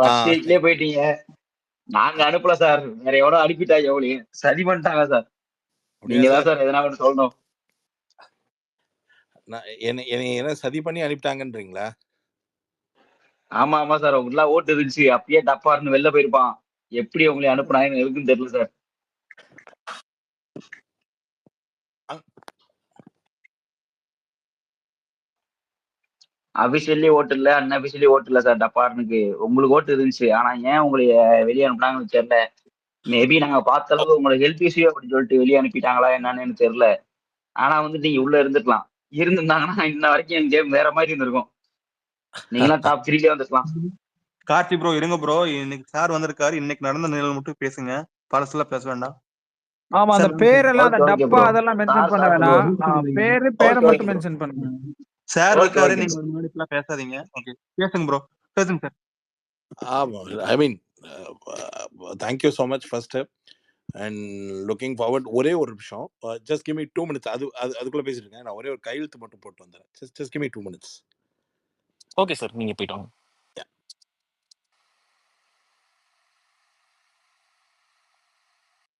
First வீக்லயே போயிட்டீங்க. நாங்க அனுப்பல சார், வேற எவ்வளோ அனுப்பிட்டாங்க, எவ்வளோ சரி பண்ணிட்டாங்க சார். நீங்க தான் சார் எதனா ஒன்று சொல்லணும். என்ன சதி பண்ணி அனுப்பிட்டாங்கன்றீங்களா? ஆமா ஆமா சார், உங்களுக்குலாம் ஓட்டு இருந்துச்சு, அப்பயே டப்பார்னு வெளில போயிருப்பான். எப்படி உங்களை அனுப்புனாங்கன்னு இருக்குன்னு தெரியல சார். அபிஷியலி ஓட்டு இல்ல, அன்அபிஷியலி ஓட்டு இல்ல சார். டப்பார்னுக்கு உங்களுக்கு ஓட்டு இருந்துச்சு, ஆனா ஏன் உங்களை வெளியே அனுப்புனாங்கன்னு தெரியல. மேபி நாங்க பார்த்த அளவுக்கு உங்களுக்கு ஹெல்த் இஷ்யூ அப்படின்னு சொல்லிட்டு வெளியே அனுப்பிட்டாங்களா என்னன்னு எனக்கு தெரியல. ஆனா வந்து நீங்க உள்ள இருந்துக்கலாம். இருந்திருந்தாங்கன்னா இன்ன வரைக்கும் என் கேம் வேற மாதிரி இருந்திருக்கும். நீங்களாம் டாப் 3லயே வந்துருக்கலாம். கார்த்தி ப்ரோ இருங்க ப்ரோ, இன்னைக்கு சார் வந்திருக்காரு. இன்னைக்கு நடந்த நிகழ்வு மட்டும் பேசுங்க, பழசுலாம் பேச வேண்டாம். ஆமா, அந்த பேரெல்லாம் அந்த டப்பா அதெல்லாம் மென்ஷன் பண்ண வேணாம். பேரை மட்டும் மென்ஷன் பண்ணுங்க. சார் இருக்காரு, நீங்க முன்னாடிலாம் பேசாதீங்க. ஓகே பேசுங்க ப்ரோ, பேசுங்க சார். ஆமா, I mean thank you so much first and looking forward. ஒரே ஒரு நிமிஷம், ஜஸ்ட் கிவ் மீ 2 minutes. அதுக்குள்ள பேசிட்டு இருக்கேன். நான் ஒரே ஒரு கையெழுத்து மட்டும் போட்டு வந்துடுறேன். Just give me 2 minutes. Okay sir, நீங்க போயிட்டு வாங்க.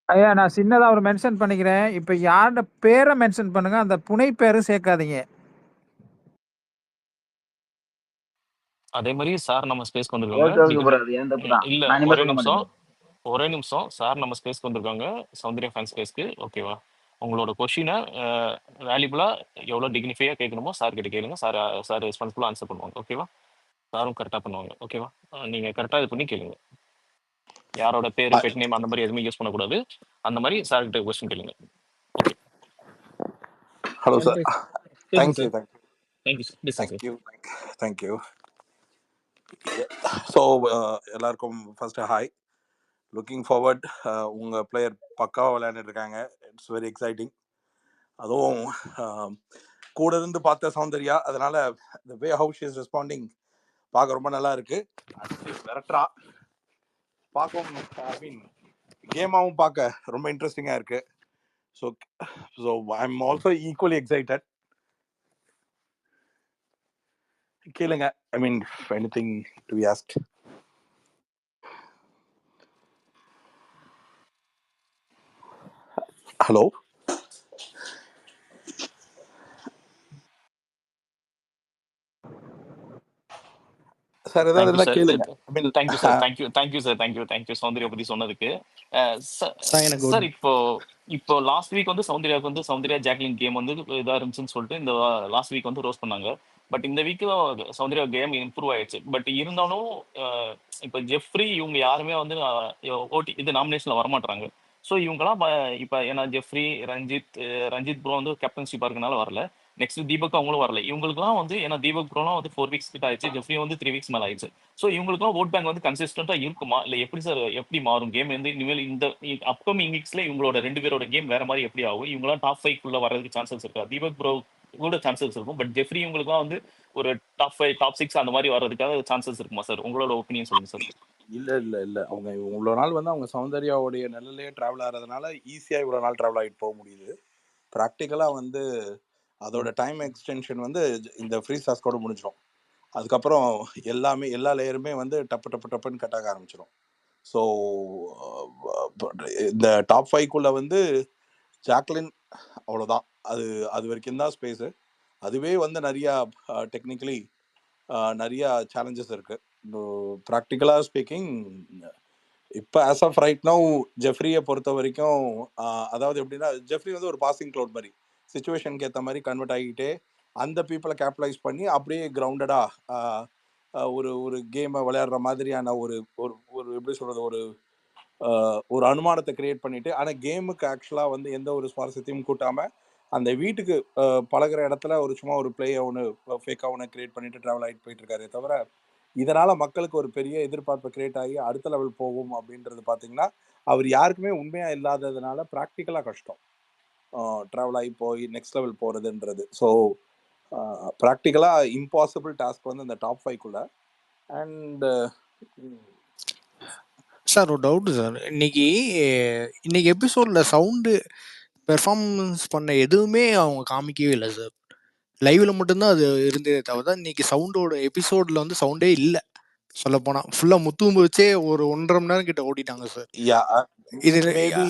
ஐயா நான் சின்னதா ஒரு மென்ஷன் பண்ணிக்கிறேன். இப்ப யாரோட பேரை மென்ஷன் பண்ணுங்க, அந்த புனை பேரும் சேர்க்காதீங்க. அதே மாதிரி சார் நம்ம ஸ்பேஸ்க்கு வந்திருக்காங்க. இல்ல ஒரே நிமிஷம் சார் நம்ம ஸ்பேஸ்க்கு வந்திருக்காங்க, சௌந்தர்யா ஃபேன் ஸ்பேஸ்க்கு. ஓகேவா? உங்களோட கொஷினை வேல்யூபுளா எவ்வளோ டிக்னிஃபையா கேட்கணுமோ சார் கிட்ட கேளுங்க. சார் ரெஸ்பான்சிபிளா ஆன்சர் பண்ணுவாங்க. ஓகேவா? சாரும் கரெக்டா பண்ணுவாங்க. ஓகேவா? நீங்க கரெக்டா இது பண்ணி கேளுங்க. யாரோட பேரு பெட் நேம் அந்த மாதிரி எதுவுமே யூஸ் பண்ணக்கூடாது. அந்த மாதிரி சார் கிட்ட கொஸ்டின் கேளுங்க. Okay. Hello sir. Thank you thank you. So எல்லாருக்கும் ஃபர்ஸ்ட் ஹாய். Looking forward. உங்கள் பிளேயர் பக்காவாக விளையாண்டுட்டு இருக்காங்க. It's very exciting. அதுவும் கூட இருந்து பார்த்த சௌந்தர்யா, அதனால the way how she is responding பார்க்க ரொம்ப நல்லா இருக்கு. விரட்டுறா பார்க்கவும், ஐ மீன் கேமாவும் பார்க்க ரொம்ப இன்ட்ரெஸ்டிங்காக இருக்கு. So I am also equally excited. கேளுங்க, I mean anything to be asked. Hello sir, ஏதாவது இருந்தா கேளுங்க. தேங்க்யூ சௌந்தர்யா பத்தி சொன்னதுக்கு. சார் இப்போ லாஸ்ட் வீக் வந்து சௌந்தர்யாவுக்கு வந்து சௌந்தர்யா ஜாக்லின் கேம் வந்து இதா இருந்துச்சுன்னு சொல்லிட்டு இந்த லாஸ்ட் வீக் வந்து ரோஸ் பண்ணாங்க. பட் இந்த வீக் சௌந்தர்யா கேம் இம்ப்ரூவ் ஆயிடுச்சு. பட் இருந்தாலும் இப்போ ஜெஃப்ரி இவங்க யாருமே வந்து இது நாமினேஷன்ல வரமாட்டாங்க. ஸோ இவங்கெல்லாம் இப்போ ஏன்னா ஜெஃப்ரி, ரஞ்சித் ப்ரோ வந்து கேப்டன்ஷிப்பா இருக்கனால வரல. நெக்ஸ்ட் தீபக் அவங்களும் வரல. இவங்களுக்குலாம் வந்து ஏன்னா தீபக் ப்ரோலாம் வந்து 4 weeks கிட்ட ஆயிடுச்சு, ஜெஃப்ரி வந்து 3 weeks மேல ஆயிடுச்சு. ஸோ இவங்களுக்குலாம் ஓட் பேங்க் வந்து கன்சிஸ்டன்டா இருக்குமா, இல்ல எப்படி சார் எப்படி மாறும் கேம் வந்து இனிமேல் இந்த அப்கமிங் வீக்ஸ்ல இவங்களோட 2 பேரோட கேம் வேற மாதிரி எப்படி ஆகும்? இவங்களாம் டாப் 5 குள்ள வரதுக்கு சான்சஸ் இருக்கா? தீபக் ப்ரோ கூட சான்சஸ் இருக்கும், பட் ஜெஃப்ரி இவங்களுக்குலாம் வந்து ஒரு டாப் 5 டாப் 6 அந்த மாதிரி வர்றதுக்காக சான்சஸ் இருக்குமா சார்? உங்களோட ஒப்பீனியன் சொல்லுங்க சார். இல்ல அவங்க இவ்வளோ நாள் வந்து அவங்க சௌந்தர்யாவுடைய நிலையிலேயே டிராவல் ஆகிறதுனால ஈஸியா இவ்வளோ நாள் டிராவல் ஆகிட்டு போக முடியுது. ப்ராக்டிக்கலா வந்து அதோட டைம் எக்ஸ்டென்ஷன் வந்து இந்த ஃப்ரீ டாஸ்கோட முடிஞ்சிடும். அதுக்கப்புறம் எல்லா லேயருமே வந்து டப்புன்னு கட்டாக ஆரம்பிச்சிடும். ஸோ இந்த டாப் 5குள்ள வந்து ஜாக்லின் அவ்வளோதான். அது வரைக்கும் தான் ஸ்பேஸு. அதுவே வந்து நிறையா டெக்னிக்கலி நிறையா சேலஞ்சஸ் இருக்கு. ப்ராக்டிக்கலாக ஸ்பீக்கிங் இப்போ ஆஸ் ஆஃப் ரைட் நவ் ஜெஃப்ரியை பொறுத்த வரைக்கும் அதாவது எப்படின்னா, ஜெஃப்ரி வந்து ஒரு பாசிங் க்ளவுட் மாதிரி சிச்சுவேஷனுக்கு ஏற்ற மாதிரி கன்வெர்ட் ஆகிட்டே அந்த பீப்புளை கேபிட்டலைஸ் பண்ணி அப்படியே கிரவுண்டடாக ஒரு கேமை விளையாடுற மாதிரியான ஒரு எப்படி சொல்கிறது, ஒரு அனுமானத்தை கிரியேட் பண்ணிட்டு, ஆனால் கேமுக்கு ஆக்சுவலாக வந்து எந்த ஒரு சுவாரஸ்யத்தையும் கூட்டாமல் அந்த வீட்டுக்கு பழகிற இடத்துல சும்மா ஒரு பிளேயை ஃபேக்காக ஒன்று கிரியேட் பண்ணிட்டு ட்ராவல் ஆகிட்டு போயிட்டு இருக்காரு. தவிர இதனால் மக்களுக்கு ஒரு பெரிய எதிர்பார்ப்பு கிரியேட் ஆகி அடுத்த லெவல் போகும் அப்படின்றது பார்த்தீங்கன்னா, அவர் யாருக்குமே உண்மையாக இல்லாததுனால ப்ராக்டிக்கலாக கஷ்டம் ட்ராவல் ஆகி போய் நெக்ஸ்ட் லெவல் போகிறதுன்றது. ஸோ ப்ராக்டிக்கலாக இம்பாசிபிள் டாஸ்க் வந்து இந்த டாப் 5குள்ள. அண்ட் சார் ஒரு டவுட்டு சார், இன்னைக்கு எபிசோடில் சவுண்டு பெர்ஃபார்மன்ஸ் பண்ண எதுவுமே அவங்க காமிக்கவே இல்லை சார். லைவ்ல மட்டும்தான் அது இருந்ததே தவிர இன்னைக்கு சவுண்டோட எபிசோடில் வந்து சவுண்டே இல்லை. சொல்லப்போனா ஃபுல்லா முத்துவும் வச்சே ஒரு 1.5 மணி நேரம் கிட்ட ஓட்டிட்டாங்க சார். இது மேபி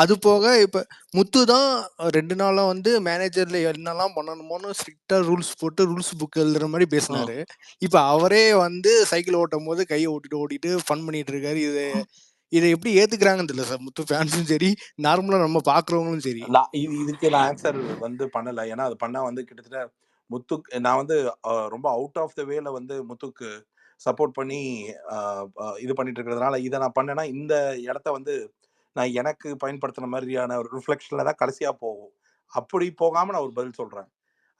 அது போக இப்ப முத்து தான் 2 நாளா வந்து மேனேஜர்ல என்னெல்லாம் பண்ணணுமோன்னு ஸ்ட்ரிக்டா ரூல்ஸ் போட்டு ரூல்ஸ் புக் எழுதுற மாதிரி பேசினாரு. இப்ப அவரே வந்து சைக்கிள் ஓட்டும் போது கையை ஓட்டிட்டு ஃபன் பண்ணிட்டு இருக்காரு. இதை எப்படி ஏத்துக்கிறாங்கன்னு தெரியல சார். முத்து ஃபேன்ஸும் சரி, நார்மலா நம்ம பாக்குறவங்களும் சரி. இதுக்கு நான் ஆன்சர் வந்து பண்ணல. ஏன்னா அது பண்ணா வந்து கிட்டத்தட்ட முத்துக்கு நான் வந்து ரொம்ப அவுட் ஆஃப் த வேல வந்து முத்துக்கு சப்போர்ட் பண்ணி இது பண்ணிட்டு இருக்கிறதுனால இதை நான் பண்ணேன்னா இந்த இடத்த வந்து நான் எனக்கு பயன்படுத்தின மாதிரியான ஒரு ரிஃப்ளெக்ஷன்ல தான் கடைசியா போகும். அப்படி போகாம நான் ஒரு பதில் சொல்றேன்.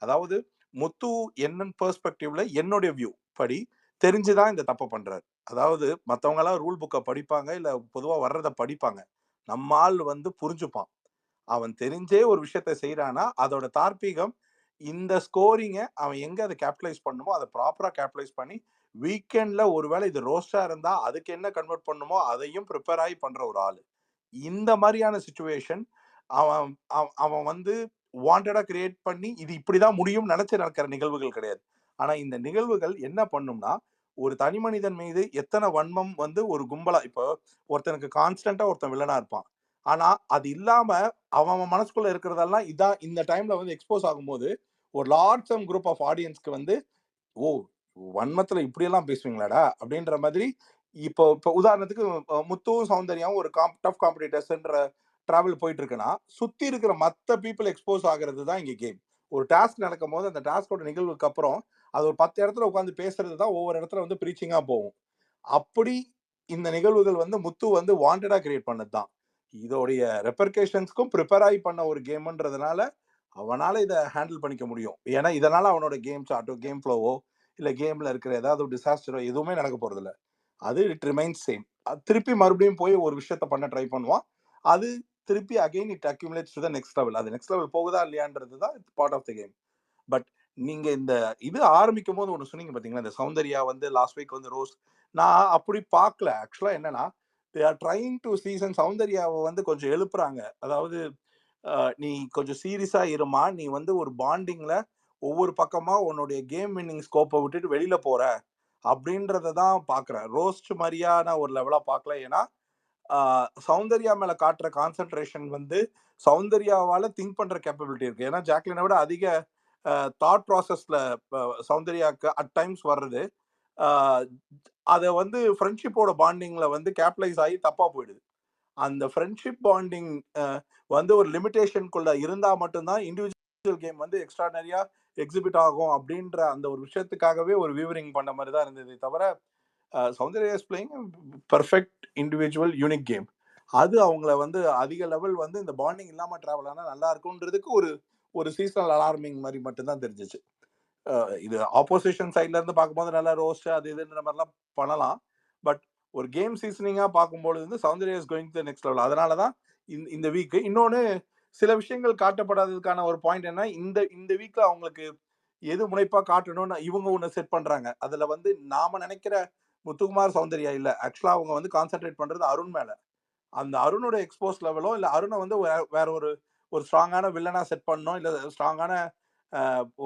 அதாவது முத்து என்ன பெர்ஸ்பெக்டிவ்ல என்னுடைய வியூ படி தெரிஞ்சுதான் இந்த தப்பை பண்றாரு. அதாவது மற்றவங்க எல்லாம் ரூல் புக்கை படிப்பாங்க, இல்ல பொதுவா வர்றதை படிப்பாங்க. நம்ம ஆள் வந்து புரிஞ்சுப்பான். அவன் தெரிஞ்சே ஒரு விஷயத்த செய்யறானா அதோட தார்ப்பீகம் இந்த ஸ்கோரிங்க அவன் எங்க அதை கேபிட்டலைஸ் பண்ணுமோ அதை ப்ராப்பரா கேபிட்டலைஸ் பண்ணி வீக்கெண்ட்ல ஒருவேளை இது ரோஸ்டா இருந்தா அதுக்கு என்ன கன்வெர்ட் பண்ணுமோ அதையும் ப்ரிப்பேர் ஆகி பண்ற ஒரு ஆளு. இந்த மாதிரியான சுச்சுவேஷன் அவன் அவன் வந்து வாண்டடா கிரியேட் பண்ணி இது இப்படிதான் முடியும் நினைச்சு நடக்கிற நிகழ்வுகள் கிடையாது. ஆனா இந்த நிகழ்வுகள் என்ன பண்ணும்னா ஒரு தனி மனிதன் மீது எத்தனை வன்மம் வந்து ஒரு கும்பலா இப்போ ஒருத்தனுக்கு கான்ஸ்டன்டா ஒருத்தன் வில்லனா இருப்பான். ஆனா அது இல்லாம அவன் மனசுக்குள்ள இருக்கிறதெல்லாம் இதான் இந்த டைம்ல வந்து எக்ஸ்போஸ் ஆகும்போது ஒரு லார்ஜ் சம் குரூப் ஆஃப் ஆடியன்ஸ்க்கு வந்து ஓ வன்மத்துல இப்படியெல்லாம் பேசுவீங்களாடா அப்படின்ற மாதிரி. இப்போ இப்போ உதாரணத்துக்கு முத்துவும் சௌந்தர்யாவும் ஒரு டஃப் காம்படிட்டர்ஸ்ன்ற டிராவல் போயிட்டு இருக்குன்னா சுத்தி இருக்கிற மற்ற பீப்புள் எக்ஸ்போஸ் ஆகிறது தான் இங்க கேம். ஒரு டாஸ்க் நடக்கும் போது அந்த டாஸ்கோட நிகழ்வுக்கு அப்புறம் அது ஒரு 10 இடத்துல உட்காந்து பேசுறது தான் ஒவ்வொரு இடத்துல வந்து ப்ரீச்சிங்கா போகும். அப்படி இந்த நிகழ்வுகள் வந்து முத்து வந்து வாண்டடா கிரியேட் பண்ணது தான். இதோடைய ரெப்பர்கேஷன்ஸ்க்கும் ப்ரிப்பேர் ஆகி பண்ண ஒரு கேம்ன்றதுனால அவனால இதை ஹேண்டில் பண்ணிக்க முடியும். ஏன்னா இதனால அவனோட கேம் சார்ட்டோ கேம் ஃப்ளோவோ இல்ல கேம்ல இருக்கிற ஏதாவது ஒரு டிசாஸ்டரோ எதுவுமே நடக்க போறது இல்லை. அது இட் ரிமைன்ஸ் சேம். திருப்பி மறுபடியும் போய் ஒரு விஷயத்த பண்ண ட்ரை பண்ணுவான். அது திருப்பி again it accumulates to the next level. அது நெக்ஸ்ட் லெவல் போகுதா இல்லையான்றது தான் part of the game. But நீங்க இந்த இது ஆரம்பிக்கும் போது ஒன்று சொன்னீங்க பார்த்தீங்களா, இந்த சௌந்தர்யா வந்து லாஸ்ட் வீக் வந்து ரோஸ், நான் அப்படி பார்க்கல. ஆக்சுவலா என்னன்னா they are trying to season சௌந்தர்யாவை வந்து கொஞ்சம் எழுப்புறாங்க. அதாவது நீ கொஞ்சம் சீரியஸா இருமா, நீ வந்து ஒரு பாண்டிங்ல ஒவ்வொரு பக்கமா உன்னுடைய கேம் வின்னிங் ஸ்கோப்பை விட்டுட்டு வெளியில போற அப்படின்றத தான் பாக்குறேன். ரோஸ்ட் மாதிரியான ஒரு லெவலா பார்க்கல. ஏன்னா சௌந்தர்யா மேல காட்டுற கான்சென்ட்ரேஷன் வந்து சௌந்தர்யாவால திங்க் பண்ற கேப்பபிலிட்டி இருக்கு. ஏன்னா ஜாக்லினை விட அதிக தாட் ப்ராசஸ்ல சௌந்தர்யாக்கு அட் டைம்ஸ் வர்றது அதை வந்து ஃப்ரெண்ட்ஷிப்போட பாண்டிங்ல வந்து கேபிட்டலைஸ் ஆகி தப்பா போயிடுது. அந்த ஃப்ரெண்ட்ஷிப் பாண்டிங் வந்து ஒரு லிமிடேஷனுக்குள்ள இருந்தா மட்டும்தான் இண்டிவிஜுவல் கேம் வந்து எக்ஸ்ட்ராடனரியா எக்ஸிபிட் ஆகும் அப்படின்ற அந்த ஒரு விஷயத்துக்காகவே ஒரு வியூவரிங் பண்ண மாதிரி தான் இருந்தது. தவிர Soundarya is playing perfect individual unique game. அது அவங்கள வந்து அதிக லெவல் வந்து இந்த பாண்டிங் இல்லாம டிராவல் ஆனா நல்லா இருக்கும்ன்றதுக்கு ஒரு ஒரு சீசனல் அலார்மிங் மாதிரி மட்டும்தான் தெரிஞ்சிச்சு. இது ஆப்போசிஷன் சைட்ல இருந்து பார்க்கும்போது நல்லா ரோஸ்ட் அது இதுன்ற மாதிரிலாம் பண்ணலாம். பட் ஒரு கேம் சீசனிங்கா பார்க்கும்போது வந்து Soundarya is going to next level. அதனாலதான் இந்த வீக் இன்னொன்னு சில விஷயங்கள் காட்டப்படாததுக்கான ஒரு பாயிண்ட் என்ன, இந்த வீக்ல அவங்களுக்கு எது முனைப்பா காட்டணும்னு இவங்க ஒண்ணு செட் பண்றாங்க. அதுல வந்து நாம நினைக்கிற முத்துக்குமார் சௌந்தர்யா இல்ல. ஆக்சுவலா அவங்க வந்து கான்சென்ட்ரேட் பண்றது அருண் மேல. அந்த அருணோட எக்ஸ்போஸ் லெவலோ இல்ல அருணை வந்து வேற ஒரு ஒரு ஸ்ட்ராங்கான வில்லனா செட் பண்ணணும், இல்ல ஸ்ட்ராங்கான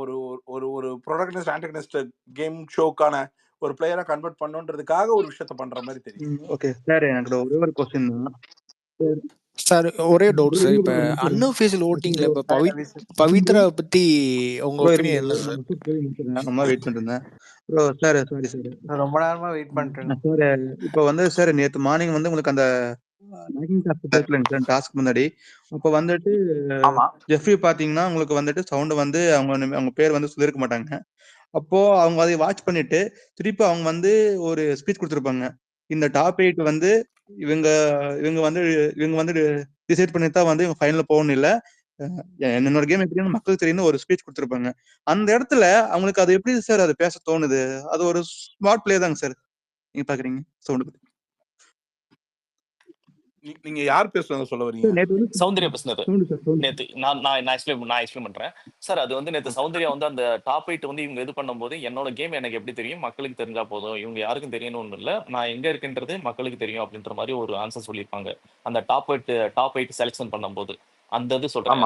ஒரு ஒரு ஒரு ப்ரொடகனிஸ்ட் ஆன்டகனிஸ்ட் கேம் ஷோக்கான ஒரு பிளேயரா கன்வெர்ட் பண்ணுன்றதுக்காக ஒரு விஷயத்த பண்ற மாதிரி தெரியும். ஓகே சார், எனக்கு ஒரே ஒரு கொஸ்டின் தான் சார். ஒரே டவுட் சார். இப்ப அன்அஃபிஷியல் ஓட்டிங்ல இப்ப பவித்ரா பத்தி உங்க ஒப்பீனியன் என்ன சார்? ரொம்ப வெயிட் பண்ணிருந்தேன் ப்ரோ. சார் சாரி சார், ரொம்ப நேரமா வெயிட் பண்ணிட்டு சார். இப்போ வந்து சார் நேற்று மார்னிங் வந்து உங்களுக்கு அந்த டாஸ்க் முன்னாடி அப்ப வந்துட்டு ஜெஃப்ரி பாத்தீங்கன்னா உங்களுக்கு வந்துட்டு சவுண்ட் வந்து அவங்க பேர் வந்து சொல்லிருக்க மாட்டாங்க. அப்போ அவங்க அதை வாட்ச் பண்ணிட்டு திருப்பி அவங்க வந்து ஒரு ஸ்பீச் கொடுத்துருப்பாங்க. இந்த டாப் 8 வந்து இவங்க இவங்க வந்து இவங்க வந்து டிசைட் பண்ணித்தான் வந்து இவங்க ஃபைனல் போகணும் இல்ல, என்னோட கேம் எப்படி மக்களுக்கு தெரியும் ஒரு ஸ்பீச் கொடுத்துருப்பாங்க. அந்த இடத்துல அவங்களுக்கு அது எப்படி சார் அது பேச தோணுது? அது ஒரு ஸ்மார்ட் பிளே தாங்க சார். நீங்க பாக்குறீங்க சவுண்ட் பத்தி நீங்க யார் பேசுறத சொல்ல வரீங்க? சௌந்தர்யா பேசுனது நேத்து நான் எக்ஸ்பிளைன் பண்றேன் சார். அது வந்து நேத்து சௌந்தர்யா வந்து அந்த டாப் 8 வந்து இவங்க இது பண்ணும்போது என்னோட கேம் எனக்கு எப்படி தெரியும், மக்களுக்கு தெரிஞ்சா போதும், இவங்க யாருக்கும் தெரியணும்னு ஒண்ணு இல்ல, நான் எங்க இருக்குன்றது மக்களுக்கு தெரியும் அப்படின்ற மாதிரி ஒரு ஆன்சர் சொல்லியிருப்பாங்க அந்த டாப் 8 செலக்ஷன் பண்ணும்போது. அந்த இது சொல்றேன்.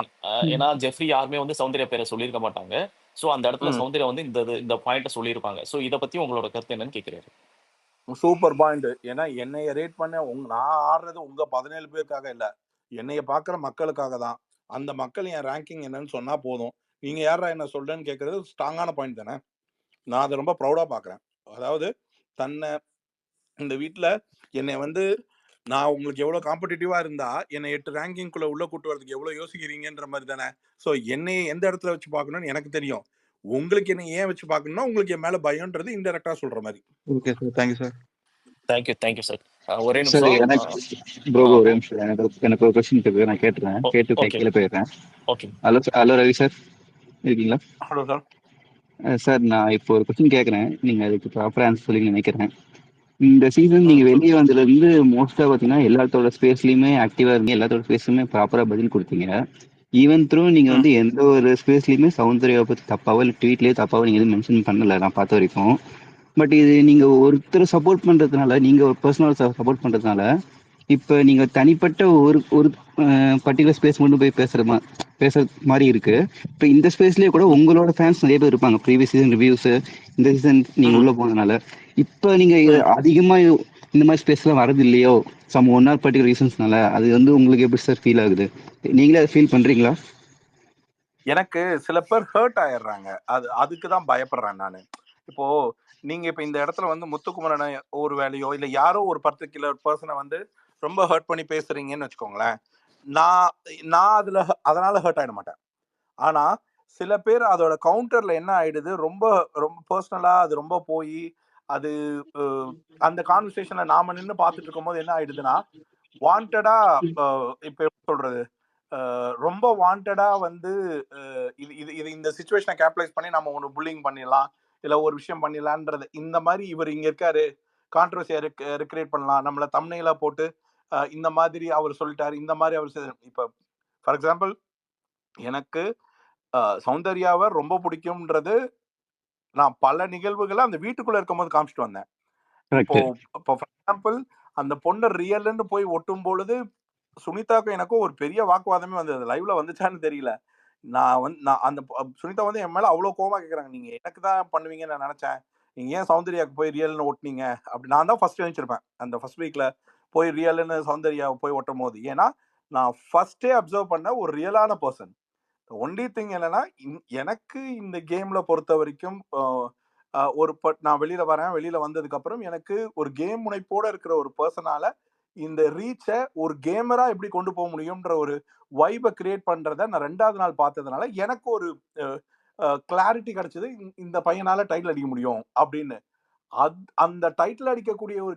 ஏன்னா ஜெஃப்ரி யாருமே வந்து சௌந்தர்யா பேரை சொல்லியிருக்க மாட்டாங்க. சோ அந்த இடத்துல சௌந்தர்யா வந்து இந்த பாயிண்ட சொல்லியிருப்பாங்க. சோ இத பத்தி உங்களோட கருத்து என்னன்னு கேக்குறாரு. Super point. ஏன்னா என்னைய ரேட் பண்ண நான் ஆடுறது உங்க 17 பேருக்காக இல்ல, என்னைய பாக்குற மக்களுக்காக தான். அந்த மக்கள் என் ரேங்கிங் என்னன்னு சொன்னா போதும். நீங்க யாரா என்ன சொல்றேன்னு கேட்கறது ஸ்ட்ராங்கான பாயிண்ட் தானே. நான் அதை ரொம்ப ப்ரௌடா பாக்குறேன். அதாவது தன்னை இந்த வீட்டுல என்னை வந்து நான் உங்களுக்கு எவ்வளவு காம்படிட்டிவா இருந்தா என்னை 8 ரேங்கிங்குள்ள உள்ள கூட்டு வரதுக்கு எவ்வளவு யோசிக்கிறீங்கன்ற மாதிரி தானே. ஸோ என்னைய எந்த இடத்துல வச்சு பார்க்கணும்னு எனக்கு தெரியும். உங்களுக்கு என்ன ஏன் வச்சு பார்க்கணும்னா உங்களுக்கு என் மேல பயம்ன்றது இன்டெரக்டா சொல்ற மாதிரி. Okay sir, thank you sir. Thank you sir. ஒரே சரி, நிமிஷம். எனக்கு ப்ரோ ஒரே நிமிஷம். எனக்கு ஒரு கொஸ்டின் இருக்கு, நான் கேட்டுறேன். கேட்டு ஓகே கீழே போயிடுறேன். ஓகே ஹலோ ரவி சார், இருக்கீங்களா? Hello sir. சார், நான் இப்போ ஒரு கொஸ்டின் கேட்குறேன், நீங்கள் அதுக்கு ப்ராப்பராக ஆன்சர் சொல்லி நினைக்கிறேன். இந்த சீசன் நீங்கள் வெளியே வந்ததுலேருந்து மோஸ்ட்டாக பார்த்தீங்கன்னா எல்லாத்தோட ஸ்பேஸ்லையுமே ஆக்டிவாக இருந்தீங்க, எல்லாத்தோட ஸ்பேஸ்லையுமே ப்ராப்பராக பதில் கொடுத்தீங்க. ஈவன் த்ரூ நீங்கள் வந்து எந்த ஒரு ஸ்பேஸ்லையுமே சௌந்தர்யாவை பற்றி தப்பாவோ இல்லை ட்வீட்லேயே தப்பாவோ நீங்கள் எதுவும் மென்ஷன் பண்ணலை நான் பார்த்த வரைக்கும். பட் இது நீங்கள் ஒருத்தர் சப்போர்ட் பண்ணுறதுனால, நீங்கள் ஒரு பர்சனல் சப்போர்ட் பண்ணுறதுனால இப்போ நீங்கள் தனிப்பட்ட ஒரு ஒரு பர்டிகுலர் ஸ்பேஸ் மட்டும் போய் பேசுற மாதிரி இருக்கு. இப்போ இந்த ஸ்பேஸ்லேயே கூட உங்களோட ஃபேன்ஸ் நிறைய பேர் இருப்பாங்க, ப்ரீவியஸ் சீசன் ரிவ்யூஸ் இந்த சீசன் நீங்கள் உள்ளே போனதுனால. இப்போ நீங்கள் அதிகமாக இந்த மாதிரி ஸ்பேஸ்லாம் வரது இல்லையோ சம் ஒன் ஆர் பர்டிகுலர் ரீசன்ஸ்னால, அது வந்து உங்களுக்கு எப்படி சார் ஃபீல் ஆகுது? நீங்களே அதை ஃபீல் பண்ணுறீங்களா? எனக்கு சில பேர் ஹர்ட் ஆயிடுறாங்க, அதுக்கு தான் பயப்படுறேன் நான். இப்போ நீங்க இப்ப இந்த இடத்துல வந்து முத்துக்குமரனை ஒரு வேலையோ இல்லை யாரோ ஒரு பர்டிகுலர் பர்சனை வந்து ரொம்ப ஹர்ட் பண்ணி பேசுறீங்கன்னு வச்சுக்கோங்களேன், நான் அதனால ஹர்ட் ஆயிட மாட்டேன். ஆனா சில பேர் அதோட கவுண்டர்ல என்ன ஆயிடுது, ரொம்ப ரொம்ப பர்சனலா அது ரொம்ப போய் அது அந்த கான்வர்சேஷன்ல நாம நின்று பார்த்துட்டு இருக்கும் போது என்ன ஆயிடுதுன்னா, வாண்டடா இப்ப எப்படி சொல்றது, ரொம்ப வாண்டடா வந்து இது இந்த சிச்சுவேஷனை கேபிடலைஸ் பண்ணி நம்ம ஒன்று புல்லிங் பண்ணிடலாம், இல்லை ஒரு விஷயம் பண்ணிடலான்றது. இந்த மாதிரி இவர் இங்க இருக்காரு, கான்ட்ரவர்சியா ரெக்ரியேட் பண்ணலாம், நம்மளை தம்னையில போட்டு இந்த மாதிரி அவர் சொல்லிட்டாரு, இந்த மாதிரி அவர். இப்ப ஃபார் எக்ஸாம்பிள் எனக்கு சௌந்தர்யாவை ரொம்ப பிடிக்கும்ன்றது நான் பல நிகழ்வுகளை அந்த வீட்டுக்குள்ள இருக்கும் போது காமிச்சிட்டு வந்தேன். இப்போ ஃபார் எக்ஸாம்பிள் அந்த பொண்ணை ரியல்னு போய் ஒட்டும் பொழுது சுனிதாக்கும் எனக்கும் ஒரு பெரிய வாக்குவாதமே வந்தது. லைவ்ல வந்துச்சான்னு தெரியல. நான் அந்த சுனிதா வந்து என் மேல அவ்வளவு கோவமா கேக்குறாங்க, நீங்க எனக்கு தான் பண்ணுவீங்கன்னு நான் நினைச்சேன், நீங்க ஏன் சௌந்தர்யாவுக்கு போய் ரியல்னு ஒட்டினீங்க அப்படி. நான் தான் ஃபர்ஸ்ட் நினைச்சிருப்பேன் அந்த ஃபர்ஸ்ட் வீக்ல போய் ரியல்னு சௌந்தர்யாவை போய் ஒட்டும் போது. ஏன்னா நான் ஃபர்ஸ்டே அப்சர்வ் பண்ண ஒரு ரியலான பர்சன். ஒன்லி திங் என்னன்னா, எனக்கு இந்த கேம்ல பொறுத்த வரைக்கும் நான் வெளியில வரேன், வெளியில வந்ததுக்கு அப்புறம் எனக்கு ஒரு கேம் முனைப்போட இருக்கிற ஒரு பர்சனால இந்த ரீச்சை ஒரு கேமரா எப்படி கொண்டு போக முடியும்ன்ற ஒரு வைபை கிரியேட் பண்றத நான் 2வது நாள் பார்த்ததுனால எனக்கு ஒரு கிளாரிட்டி கிடைச்சது, இந்த பையனால டைட்டில் அடிக்க முடியும் அப்படின்னு. அந்த டைட்டில் அடிக்கக்கூடிய ஒரு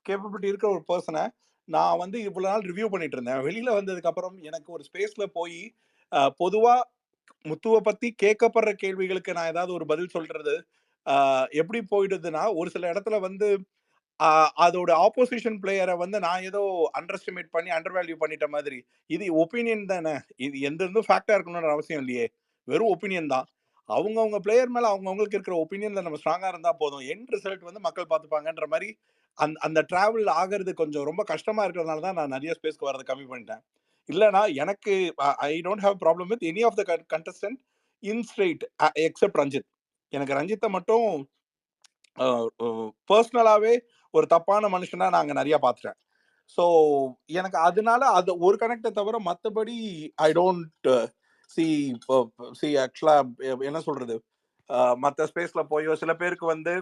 கேப்பபிலிட்டி இருக்கிற ஒரு பர்சனை நான் வந்து இவ்வளவு நாள் ரிவ்யூ பண்ணிட்டு இருந்தேன். வெளியில வந்ததுக்கு அப்புறம் எனக்கு ஒரு ஸ்பேஸ்ல போய் பொதுவா முத்துவை பத்தி கேட்கப்படுற கேள்விகளுக்கு நான் ஏதாவது ஒரு பதில் சொல்றது எப்படி போயிடுதுன்னா, ஒரு சில இடத்துல வந்து அதோட ஆப்போசிஷன் பிளேயரை வந்து நான் ஏதோ அண்டர் எஸ்டிமேட் பண்ணி அண்டர் வேல்யூ பண்ணிட்ட மாதிரி. இது ஒப்பீனியன் தானே, இது எந்த ஃபேக்டா இருக்கணும்னு அவசியம் இல்லையே, வெறும் ஒப்பீனியன் தான். அவங்கவுங்க பிளேயர் மேல அவங்கவுங்களுக்கு இருக்கிற ஒப்பீனியன்ல நம்ம ஸ்ட்ராங்கா இருந்தா போதும், எண்ட் ரிசல்ட் வந்து மக்கள் பார்த்துப்பாங்கன்ற மாதிரி. அந்த டிராவல் ஆகிறது கொஞ்சம் ரொம்ப கஷ்டமா இருக்கிறதுனால தான் நான் நிறைய ஸ்பேஸ்க்கு வரதை கம்மி பண்ணிட்டேன். இல்லைனா எனக்கு I don't have problem with any of the contestant in straight except Ranjith. எனக்கு ரஞ்சித்தை மட்டும் பர்சனலாவே ஒரு தப்பான மனுஷனா நாங்க நிறைய பார்த்துட்டேன். ஸோ எனக்கு அதனால அது ஒரு கனெக்டை தவிர மற்றபடி ஐ டோன்ட் சி ஆக்சுவலா என்ன சொல்றது, மற்ற ஸ்பேஸ்ல போயோ சில பேருக்கு வந்து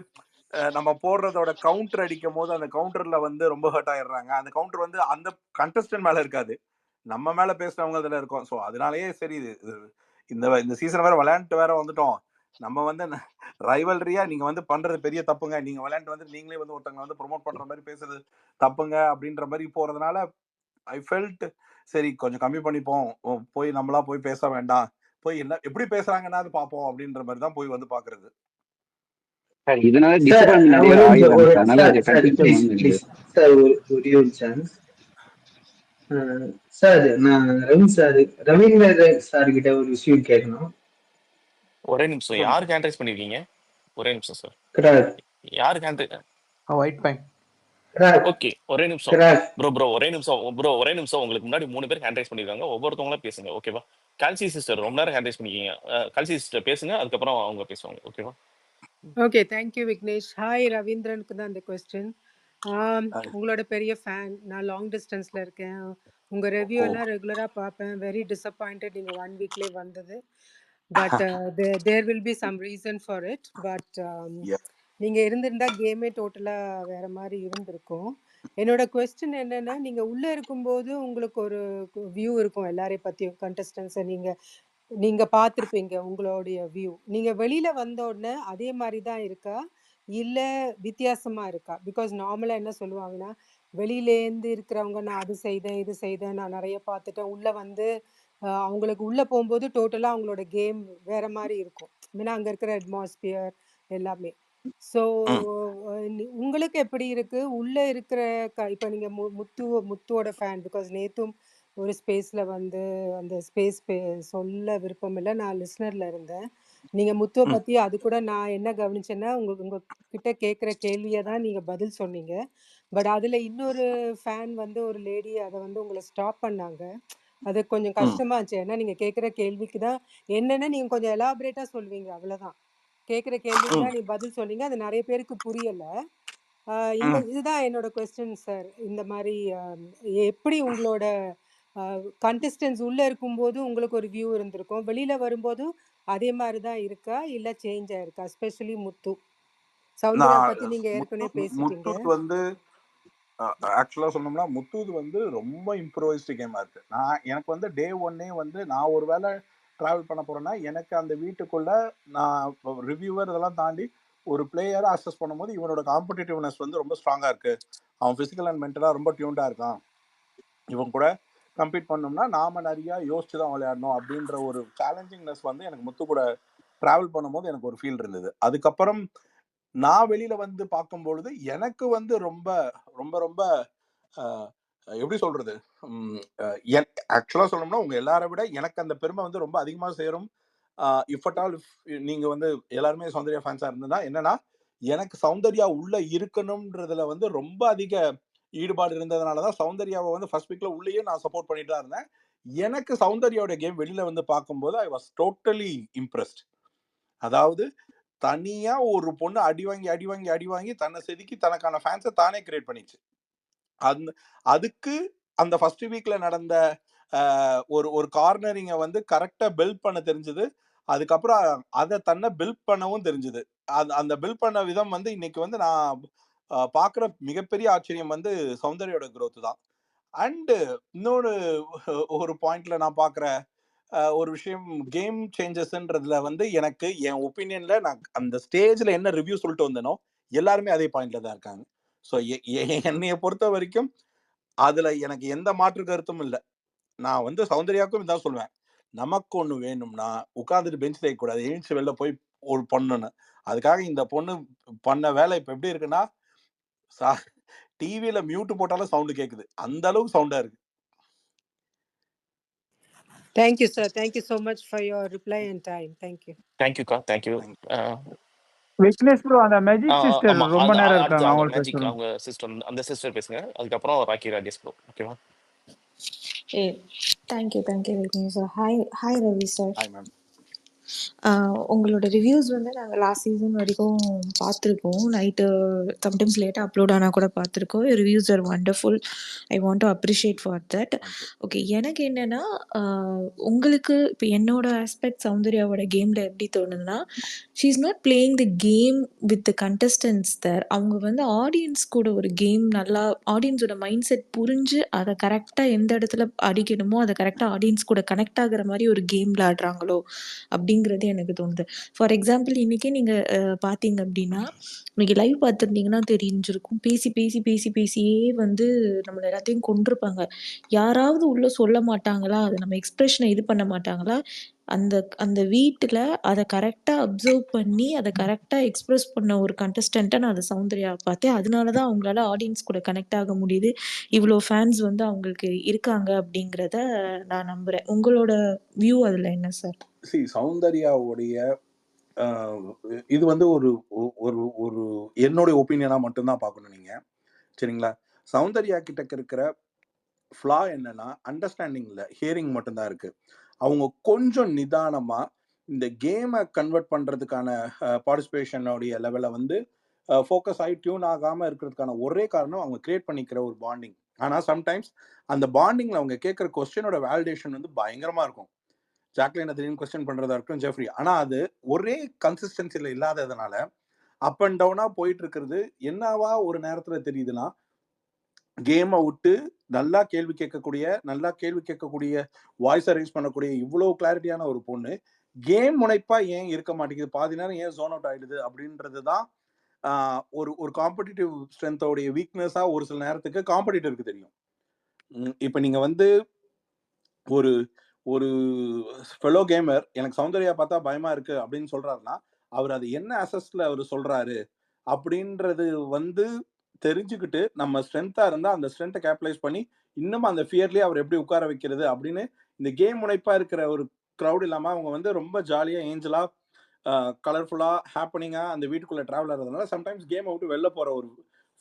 நம்ம போடுறதோட கவுண்டர் அடிக்கும் போது அந்த கவுண்டர்ல வந்து ரொம்ப ஹர்ட் ஆயிடுறாங்க. அந்த கவுண்டர் வந்து அந்த கண்டஸ்டன்ட் மேல இருக்காது, நம்ம மேல பேசுறவங்க இதுல இருக்கும். ஸோ அதனாலயே சரி, இந்த சீசன் வேற விளையாண்டு வேற வந்துட்டோம், நம்ம வந்து ரைவல்ரியா நீங்க வந்து பண்றது பெரிய தப்புங்க, நீங்க விளையாண்டு வந்து நீங்களே வந்து ஒருத்தவங்க வந்து ப்ரொமோட் பண்ற மாதிரி பேசுறது தப்புங்க அப்படின்ற மாதிரி போறதுனால ஐ ஃபெல்ட் சரி கொஞ்சம் கம்மி பண்ணிப்போம், போய் நம்மளா போய் பேச வேண்டாம், போய் என்ன எப்படி பேசுறாங்கன்னா அது பார்ப்போம் அப்படின்ற மாதிரி தான் போய் வந்து பாக்குறது. இதனால சார் நான் ரவீந்திர சார் கிட்ட ஒரு விஷயம் கேட்கணும். ஒரே நிமிஷம், யாருக்கு ஹேண்ட் பண்ணிருக்கீங்க? ஒரே நிமிஷம் சார், யாருக்கு ஹேண்ட்? White point. ஓகே ஒரே நிமிஷம் ப்ரோ ஒரே நிமிஷம் உங்களுக்கு முன்னாடி 3 பேர் ஹேண்ட் ரைஸ் பண்ணிருக்காங்க, ஒவ்வொருத்தவங்களா பேசுங்க ஓகேவா? கால்சி சிஸ்டர் ரொம்ப நேரம் ஹேண்ட் ரைஸ் பண்ணிருக்கீங்க, கால்சி சிஸ்டர் பேசுங்க, அதுக்கப்புறம் அவங்க பேசுவாங்க ஓகேவா? Okay, thank you Vignesh. ஹாய், ரவீந்திரனுக்கு தான் அந்த கொஸ்டின். உங்களோட பெரிய ஃபேன். நான் லாங் டிஸ்டன்ஸில் இருக்கேன். உங்கள் ரிவ்யூ ஓ எல்லாம் ரெகுலராக பார்ப்பேன். வெரி டிசப்பாயிண்டட் நீங்கள் 1 வீக்லேயே வந்தது. But there will be some reason for it. But Yeah. நீங்கள் இருந்திருந்தா கேமே டோட்டலாக வேறு மாதிரி இருந்திருக்கும். என்னோட கொஸ்டின் என்னென்னா, நீங்கள் உள்ளே இருக்கும்போது உங்களுக்கு ஒரு வியூ இருக்கும் எல்லாரையும் பற்றியும், கண்டஸ்டன்ஸை நீங்கள் பார்த்துருப்பீங்க உங்களுடைய வியூ. நீங்கள் வெளியில் வந்த உடனே அதே மாதிரி தான் இருக்கா, இல்லை வித்தியாசமாக இருக்கா? பிகாஸ் நார்மலாக என்ன சொல்லுவாங்கன்னா, வெளியிலேருந்து இருக்கிறவங்க நான் அது செய்தேன் இது செய்தேன் நான் நிறைய பார்த்துட்டேன், உள்ளே வந்து அவங்களுக்கு உள்ளே போகும்போது டோட்டலாக அவங்களோட கேம் வேறு மாதிரி இருக்கும். ஏன்னா அங்கே இருக்கிற அட்மாஸ்பியர் எல்லாமே. ஸோ உங்களுக்கு எப்படி இருக்குது உள்ளே இருக்கிற இப்போ நீங்கள் முத்துவோட ஃபேன். பிகாஸ் நேற்றும் ஒரு ஸ்பேஸில் வந்து அந்த ஸ்பேஸ் சொல்ல விருப்பம் இல்லை, நான் லிஸ்னரில் இருந்தேன். நீங்கள் முத்துவை பற்றி அது கூட நான் என்ன கவனிச்சேன்னா, உங்ககிட்ட கேட்குற கேள்வியை தான் நீங்கள் பதில் சொன்னீங்க. பட் அதில் இன்னொரு ஃபேன் வந்து ஒரு லேடி அதை வந்து உங்களை ஸ்டாப் பண்ணாங்க. அது கொஞ்சம் கஷ்டமாக இருந்துச்சு. ஏன்னா நீங்கள் கேட்குற கேள்விக்கு தான் என்னென்னா நீங்கள் கொஞ்சம் எலாபரேட்டாக சொல்வீங்க, அவ்வளோதான். கேட்குற கேள்விக்கு தான் நீ பதில் சொன்னீங்க, அது நிறைய பேருக்கு புரியலை. இதுதான் என்னோட கொஸ்டின் சார். இந்த மாதிரி எப்படி உங்களோட கண்டஸ்டன்ஸ் உள்ளே இருக்கும்போது உங்களுக்கு ஒரு வியூ இருந்திருக்கும், வெளியில் வரும்போதும் அதே மாதிரி தான் இருக்கா, இல்லை சேஞ்ச் ஆயிருக்கா? எஸ்பெஷலி முத்து. சௌந்தர்யா பற்றி நீங்கள் ஏற்கனவே பேசிட்டீங்க. முத்து வந்து ஆக்சுவலாக சொன்னோம்னா முத்துது வந்து ரொம்ப இம்ப்ரூவைஸ்டு கேமாக இருக்குது. எனக்கு வந்து டே ஒன்னே வந்து நான் ஒரு வேளை ட்ராவல் பண்ண போகிறேன்னா எனக்கு அந்த வீட்டுக்குள்ளே நான் ரிவ்யூவர் இதெல்லாம் தாண்டி ஒரு பிளேயரை அசஸ் பண்ணும்போது இவனோட காம்படிட்டிவ்னஸ் வந்து ரொம்ப ஸ்ட்ராங்காக இருக்குது, அவன் ஃபிசிக்கல் அண்ட் மென்டலாக ரொம்ப டியூன்டாக இருக்கான், இவன் கூட கம்பீட் பண்ணோம்னா நாம நிறையா யோசிச்சு தான் விளையாடணும் அப்படின்ற ஒரு சேலஞ்சிங்னஸ் வந்து எனக்கு முத்து கூட ட்ராவல் பண்ணும்போது எனக்கு ஒரு ஃபீல் இருந்தது. அதுக்கப்புறம் நான் வெளியில வந்து பார்க்கும்பொழுது எனக்கு வந்து ரொம்ப ரொம்ப ரொம்ப எப்படி சொல்றது, ஆக்சுவலா சொல்லணும்னா உங்க எல்லாரை விட எனக்கு அந்த பெருமை வந்து ரொம்ப அதிகமாக சேரும். இஃப் அட் ஆல் நீங்க வந்து எல்லாருமே சௌந்தர்யா ஃபேன்ஸா இருந்ததுன்னா என்னன்னா, எனக்கு சௌந்தர்யா உள்ள இருக்கணும்ன்றதுல வந்து ரொம்ப அதிக ஈடுபாடு இருந்ததுனாலதான் சௌந்தர்யாவை வந்து ஃபர்ஸ்ட் வீக்ல உள்ளேயே நான் சப்போர்ட் பண்ணிட்டு தான் இருந்தேன். எனக்கு சௌந்தர்யாவோட கேம் வெளியில வந்து பார்க்கும்போது ஐ வாஸ் டோட்டலி இம்ப்ரெஸ்ட். அதாவது தனியா ஒரு பொண்ணு அடி வாங்கி தன்னை செதுக்கி தனக்கான ஃபேன்ஸை தானே கிரியேட் பண்ணிச்சு. அதுக்கு அந்த ஃபர்ஸ்ட் வீக்ல நடந்த ஒரு கார்னரிங்க வந்து கரெக்டா பில்ட் பண்ண தெரிஞ்சது. அதுக்கப்புறம் அதை தன்னை பில்ட் பண்ணவும் தெரிஞ்சது. அந்த பில்ட் பண்ண விதம் வந்து இன்னைக்கு வந்து நான் பார்க்குற மிகப்பெரிய ஆச்சரியம் வந்து சௌந்தர்யோட growth தான். அண்ட் இன்னொரு ஒரு பாயிண்ட்ல நான் பார்க்குற ஒரு விஷயம், கேம் சேஞ்சஸ்ன்றதுல வந்து எனக்கு என் ஒப்பீனியன்ல நான் அந்த ஸ்டேஜ்ல என்ன ரிவ்யூ சொல்லிட்டு வந்தேனோ எல்லாருமே அதே பாயிண்ட்ல தான் இருக்காங்க. ஸோ என்னைய பொறுத்த வரைக்கும் அதுல எனக்கு எந்த மாற்று கருத்தும் இல்லை. நான் வந்து சௌந்தர்யாவுக்கும் இதான் சொல்லுவேன், நமக்கு ஒண்ணு வேணும்னா உட்காந்துட்டு பெஞ்ச் தேய்க்கூடாது, எழுந்து வெளில போய் ஒரு பொண்ணுன்னு. அதுக்காக இந்த பொண்ணு பண்ண வேலை இப்ப எப்படி இருக்குன்னா, டிவியில மியூட் போட்டாலும் சவுண்டு கேக்குது, அந்த அளவுக்கு சவுண்டா இருக்கு. Thank you, sir. Thank you so much for your reply and time. Thank you. Thank you kா, thank you. Vignesh bro, அந்த மேஜிக் சிஸ்டர் ரொம்ப நேரம் இருக்காங்க, அவங்க மேஜிக் அவங்க சிஸ்டர், அந்த சிஸ்டர் பேசுங்க, அதுக்கப்புறம் ராக்கி ராஜேஷ் ப்ரோ. ஓகேவா? Thank you Vignesh sir. Hi Ravi sir. Hi ma'am. உங்களோட ரிவ்யூஸ் வந்து நாங்கள் லாஸ்ட் சீசன் வரைக்கும் பார்த்துருக்கோம். நைட்டு சம்டைம்ஸ் லேட்டாக அப்லோட் ஆனால் கூட பார்த்துருக்கோம். Reviews are wonderful. I want to appreciate for that. Okay, எனக்கு என்னென்னா, உங்களுக்கு இப்போ என்னோட ஆஸ்பெக்ட் சௌந்தர்யாவோட கேமில் எப்படி தோணுதுன்னா, she is not playing the game with the contestants there. அவங்க வந்து ஆடியன்ஸ் கூட ஒரு கேம் நல்லா ஆடியன்ஸோட மைண்ட் செட் புரிஞ்சு அதை கரெக்டாக எந்த இடத்துல அடிக்கணுமோ அதை கரெக்டாக ஆடியன்ஸ் கூட கனெக்ட் ஆகிற மாதிரி ஒரு கேம் விளாடுறாங்களோ அப்படிங்கிறது எனக்கு தோணுது. ஃபார் எக்ஸாம்பிள் இன்றைக்கே நீங்கள் பார்த்தீங்க அப்படின்னா, இன்னைக்கு லைவ் பார்த்துருந்தீங்கன்னா தெரிஞ்சிருக்கும், பேசியே வந்து நம்மளை எல்லாத்தையும் கொண்டிருப்பாங்க. யாராவது உள்ள சொல்ல மாட்டாங்களா, அது நம்ம எக்ஸ்பிரஷனை இது பண்ண மாட்டாங்களா, அந்த வீட்டில் அதை கரெக்டாக அப்சர்வ் பண்ணி அதை கரெக்டாக எக்ஸ்பிரஸ் பண்ண ஒரு கண்டஸ்டண்ட்டை நான் அதை சௌந்தர்யாவை பார்த்தேன். அதனால தான் அவங்களால ஆடியன்ஸ் கூட கனெக்ட் ஆக முடியுது, இவ்வளோ ஃபேன்ஸ் வந்து அவங்களுக்கு இருக்காங்க அப்படிங்கிறத நான் நம்புகிறேன். உங்களோட வியூ அதில் என்ன சார்? சௌந்தர்யாவுடைய இது வந்து ஒரு ஒரு ஒரு என்னுடைய ஒப்பீனியனா மட்டும்தான் பார்க்கணும் நீங்க, சரிங்களா? சௌந்தர்யா கிட்ட இருக்கிற ஃப்ளா என்னன்னா, அண்டர்ஸ்டாண்டிங் இல்லை, ஹியரிங் மட்டும்தான் இருக்கு. அவங்க கொஞ்சம் நிதானமா இந்த கேமை கன்வெர்ட் பண்ணுறதுக்கான பார்ட்டிசிபேஷனோடைய லெவலை வந்து ஃபோக்கஸ் ஆகி டியூன் ஆகாமல் இருக்கிறதுக்கான ஒரே காரணம் அவங்க கிரியேட் பண்ணிக்கிற ஒரு பாண்டிங். ஆனால் சம்டைம்ஸ் அந்த பாண்டிங்கில் அவங்க கேட்குற கொஸ்டினோட வேலிடேஷன் வந்து பயங்கரமாக இருக்கும். ஜாக்லின் திடீர்னு கொஸ்டின் பண்ணுறதா இருக்கும், ஜெஃப்ரி. ஆனால் அது ஒரே கன்சிஸ்டன்சியில் இல்லாததுனால அப் அண்ட் டவுனாக போயிட்டு இருக்கிறது என்னவா ஒரு நேரத்தில் தெரியுதுன்னா, கேமை விட்டு நல்லா கேள்வி கேட்கக்கூடிய வாய்ஸை ரைஸ் பண்ணக்கூடிய இவ்வளோ கிளாரிட்டியான ஒரு பொண்ணு கேம் முனைப்பா ஏன் இருக்க மாட்டேங்குது, பாதி நேரம் ஏன் ஜோன் அவுட் ஆயிடுது அப்படின்றது தான் ஒரு காம்படிட்டிவ் ஸ்ட்ரென்த்தோடைய வீக்னஸா ஒரு சில நேரத்துக்கு காம்படிட்டருக்கு தெரியும். இப்போ நீங்க வந்து ஒரு ஒரு ஃபெலோ கேமர் எனக்கு சௌந்தர்யா பார்த்தா பயமா இருக்கு அப்படின்னு சொல்றாருன்னா, அவர் அது என்ன அசஸ்ல அவர் சொல்றாரு அப்படின்றது வந்து தெரிஞ்சுக்கிட்டு நம்ம ஸ்ட்ரென்த்தா இருந்தா அந்த ஸ்ட்ரென்த்தை கேபிடலைஸ் பண்ணி இன்னும் அந்த ஃபியர்லயே அவர் எப்படி உட்கார வைக்கிறது அப்படின்னு இந்த கேம் முனைப்பா இருக்கிற ஒரு க்ரௌட் இல்லாம அவங்க வந்து ரொம்ப ஜாலியா ஏஞ்சலா கலர்ஃபுல்லா ஹாப்பனிங்கா அந்த வீட்டுக்குள்ள டிராவல் ஆகிறதுனால சம்டைம்ஸ் கேம் விட்டு வெளில போற ஒரு